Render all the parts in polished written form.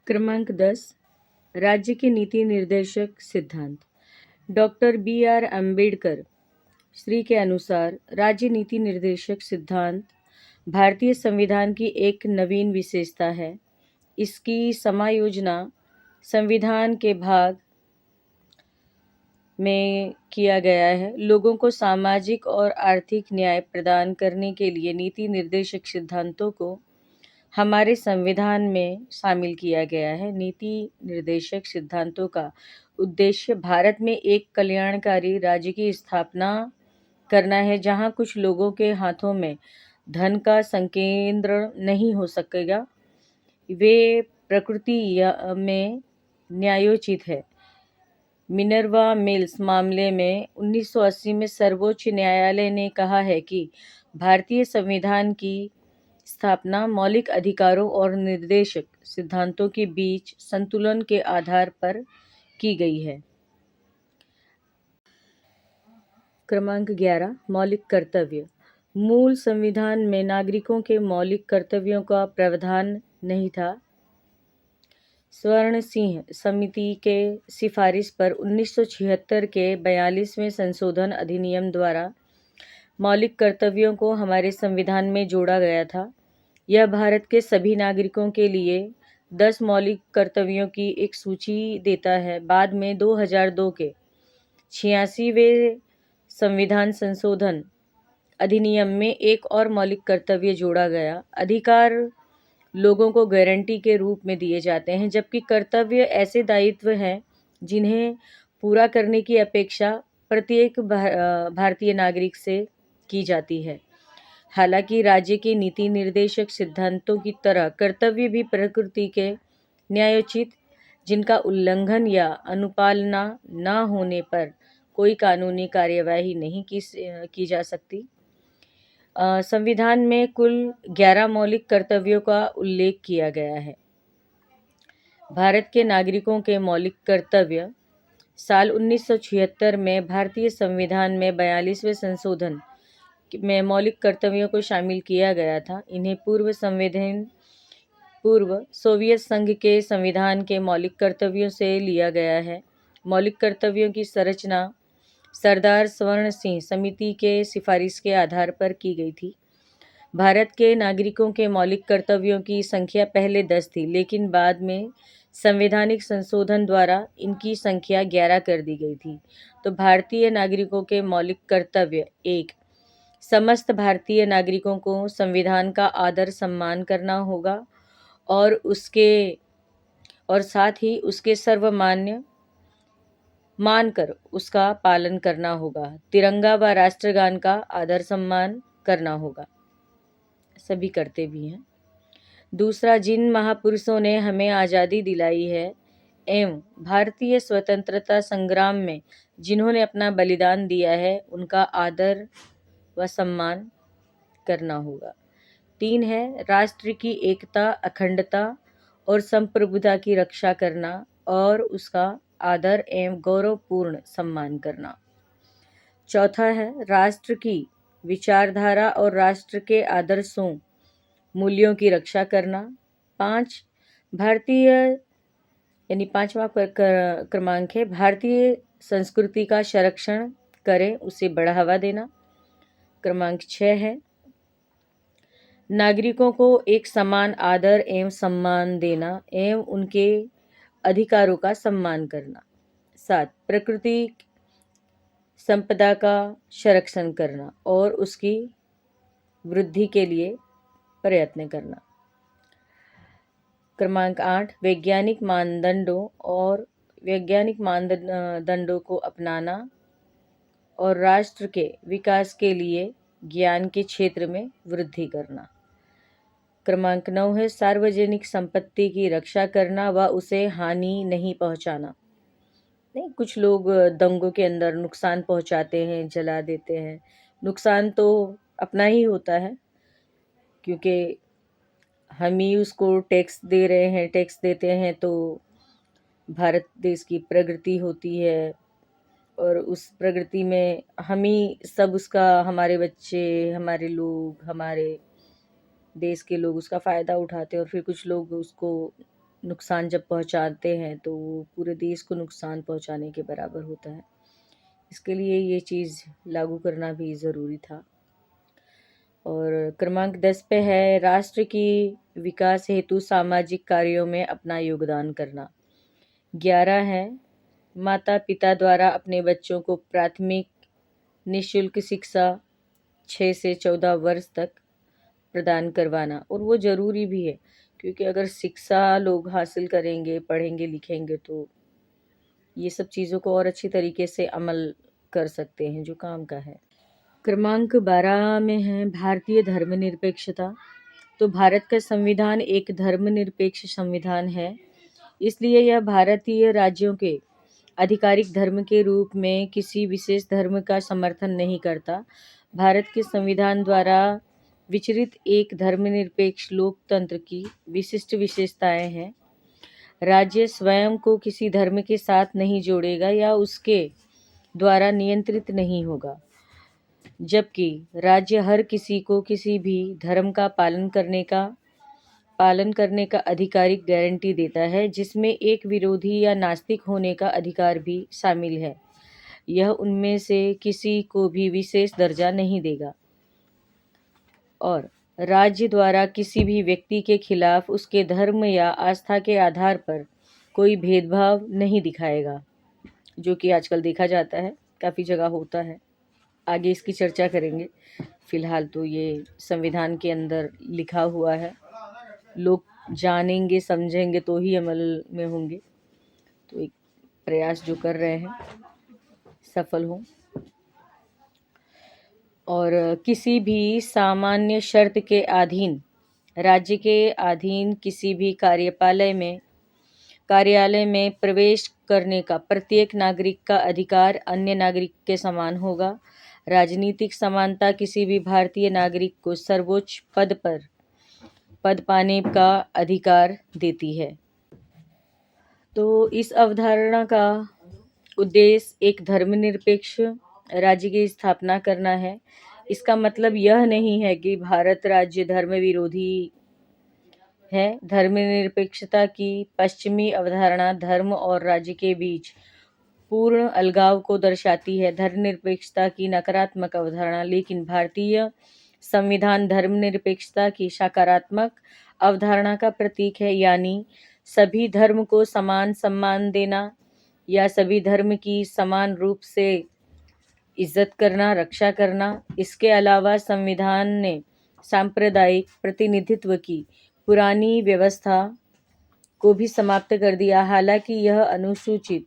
क्रमांक 10 राज्य के नीति निर्देशक सिद्धांत। Doctor B R. अम्बेडकर श्री के अनुसार राज्य नीति निर्देशक सिद्धांत भारतीय संविधान की एक नवीन विशेषता है। इसकी समायोजना संविधान के भाग में किया गया है। लोगों को सामाजिक और आर्थिक न्याय प्रदान करने के लिए नीति निर्देशक सिद्धांतों को हमारे संविधान में शामिल किया गया है। नीति निर्देशक सिद्धांतों का उद्देश्य भारत में एक कल्याणकारी राज्य की स्थापना करना है, जहां कुछ लोगों के हाथों में धन का संकेंद्रण नहीं हो सकेगा। वे प्रकृति में न्यायोचित है। मिनर्वा मिल्स मामले में 1980 में सर्वोच्च न्यायालय ने कहा है कि भारतीय संविधान की स्थापना मौलिक अधिकारों और निर्देशक सिद्धांतों के बीच संतुलन के आधार पर की गई है। क्रमांक 11 मौलिक कर्तव्य। मूल संविधान में नागरिकों के मौलिक कर्तव्यों का प्रावधान नहीं था। स्वर्ण सिंह समिति के सिफारिश पर 1976 के 42वें संशोधन अधिनियम द्वारा मौलिक कर्तव्यों को हमारे संविधान में जोड़ा गया था। यह भारत के सभी नागरिकों के लिए 10 मौलिक कर्तव्यों की एक सूची देता है। बाद में 2002 के 86वें संविधान संशोधन अधिनियम में एक और मौलिक कर्तव्य जोड़ा गया। अधिकार लोगों को गारंटी के रूप में दिए जाते हैं, जबकि कर्तव्य ऐसे दायित्व हैं जिन्हें पूरा करने की अपेक्षा प्रत्येक भारतीय नागरिक से की जाती है। हालांकि राज्य के नीति निर्देशक सिद्धांतों की तरह कर्तव्य भी प्रकृति के न्यायोचित, जिनका उल्लंघन या अनुपालना न होने पर कोई कानूनी कार्यवाही नहीं की जा सकती। संविधान में कुल 11 मौलिक कर्तव्यों का उल्लेख किया गया है। भारत के नागरिकों के मौलिक कर्तव्य साल 1976 में भारतीय संविधान में 42वें संशोधन में मौलिक कर्तव्यों को शामिल किया गया था। इन्हें पूर्व सोवियत संघ के संविधान के मौलिक कर्तव्यों से लिया गया है। मौलिक कर्तव्यों की संरचना सरदार स्वर्ण सिंह समिति के सिफारिश के आधार पर की गई थी। भारत के नागरिकों के मौलिक कर्तव्यों की संख्या पहले 10 थी, लेकिन बाद में संवैधानिक संशोधन द्वारा इनकी संख्या 11 कर दी गई थी। तो भारतीय नागरिकों के मौलिक कर्तव्य: 1. समस्त भारतीय नागरिकों को संविधान का आदर सम्मान करना होगा और साथ ही उसके सर्वमान्य मानकर उसका पालन करना होगा। तिरंगा व राष्ट्रगान का आदर सम्मान करना होगा। सभी करते भी हैं। दूसरा, जिन महापुरुषों ने हमें आज़ादी दिलाई है एवं भारतीय स्वतंत्रता संग्राम में जिन्होंने अपना बलिदान दिया है, उनका आदर व सम्मान करना होगा। 3 है, राष्ट्र की एकता, अखंडता और संप्रभुता की रक्षा करना और उसका आदर एवं गौरवपूर्ण सम्मान करना। 4 है, राष्ट्र की विचारधारा और राष्ट्र के आदर्शों मूल्यों की रक्षा करना। 5, पांचवा क्रमांक है, भारतीय संस्कृति का संरक्षण करें, उसे बढ़ावा देना। क्रमांक 6 है, नागरिकों को एक समान आदर एवं सम्मान देना एवं उनके अधिकारों का सम्मान करना। 7, प्रकृति संपदा का संरक्षण करना और उसकी वृद्धि के लिए प्रयत्न करना। क्रमांक 8, वैज्ञानिक मानदंडों को अपनाना और राष्ट्र के विकास के लिए ज्ञान के क्षेत्र में वृद्धि करना। क्रमांक 9 है, सार्वजनिक संपत्ति की रक्षा करना व उसे हानि नहीं पहुंचाना। नहीं, कुछ लोग दंगों के अंदर नुकसान पहुंचाते हैं, जला देते हैं। नुकसान तो अपना ही होता है, क्योंकि हम ही उसको टैक्स दे रहे हैं, टैक्स देते हैं तो भारत देश की प्रगति होती है और उस प्रगति में हम ही सब उसका, हमारे बच्चे, हमारे लोग, हमारे देश के लोग उसका फ़ायदा उठाते हैं और फिर कुछ लोग उसको नुकसान जब पहुंचाते हैं तो वो पूरे देश को नुकसान पहुंचाने के बराबर होता है। इसके लिए ये चीज़ लागू करना भी ज़रूरी था। और क्रमांक 10 पे है राष्ट्र की विकास हेतु सामाजिक कार्यों में अपना योगदान करना। 11 है माता पिता द्वारा अपने बच्चों को प्राथमिक निःशुल्क शिक्षा 6 से 14 वर्ष तक प्रदान करवाना। और वो ज़रूरी भी है, क्योंकि अगर शिक्षा लोग हासिल करेंगे, पढ़ेंगे लिखेंगे तो ये सब चीज़ों को और अच्छी तरीके से अमल कर सकते हैं, जो काम का है। क्रमांक 12 में है भारतीय धर्मनिरपेक्षता। तो भारत का संविधान एक धर्मनिरपेक्ष संविधान है, इसलिए यह भारतीय राज्यों के आधिकारिक धर्म के रूप में किसी विशेष धर्म का समर्थन नहीं करता। भारत के संविधान द्वारा विचरित एक धर्मनिरपेक्ष लोकतंत्र की विशिष्ट विशेषताएं हैं। राज्य स्वयं को किसी धर्म के साथ नहीं जोड़ेगा या उसके द्वारा नियंत्रित नहीं होगा, जबकि राज्य हर किसी को किसी भी धर्म का पालन करने का आधिकारिक गारंटी देता है, जिसमें एक विरोधी या नास्तिक होने का अधिकार भी शामिल है। यह उनमें से किसी को भी विशेष दर्जा नहीं देगा और राज्य द्वारा किसी भी व्यक्ति के खिलाफ उसके धर्म या आस्था के आधार पर कोई भेदभाव नहीं दिखाएगा, जो कि आजकल देखा जाता है, काफ़ी जगह होता है। आगे इसकी चर्चा करेंगे। फिलहाल तो ये संविधान के अंदर लिखा हुआ है, लोग जानेंगे समझेंगे तो ही अमल में होंगे। तो एक प्रयास जो कर रहे हैं सफल हों। और किसी भी सामान्य शर्त के अधीन राज्य के अधीन किसी भी कार्यालय में प्रवेश करने का प्रत्येक नागरिक का अधिकार अन्य नागरिक के समान होगा। राजनीतिक समानता किसी भी भारतीय नागरिक को सर्वोच्च पद पाने का अधिकार देती है। तो इस अवधारणा का उद्देश्य एक धर्मनिरपेक्ष राज्य की स्थापना करना है। इसका मतलब यह नहीं है कि भारत राज्य धर्म विरोधी है। धर्मनिरपेक्षता की पश्चिमी अवधारणा धर्म और राज्य के बीच पूर्ण अलगाव को दर्शाती है। धर्मनिरपेक्षता की नकारात्मक अवधारणा, लेकिन भारतीय संविधान धर्मनिरपेक्षता की सकारात्मक अवधारणा का प्रतीक है, यानी सभी धर्म को समान सम्मान देना या सभी धर्म की समान रूप से इज्जत करना, रक्षा करना। इसके अलावा संविधान ने सांप्रदायिक प्रतिनिधित्व की पुरानी व्यवस्था को भी समाप्त कर दिया। हालांकि यह अनुसूचित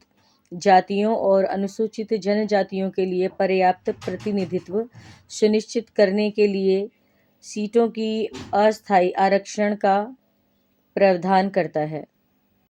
जातियों और अनुसूचित जनजातियों के लिए पर्याप्त प्रतिनिधित्व सुनिश्चित करने के लिए सीटों की अस्थायी आरक्षण का प्रावधान करता है।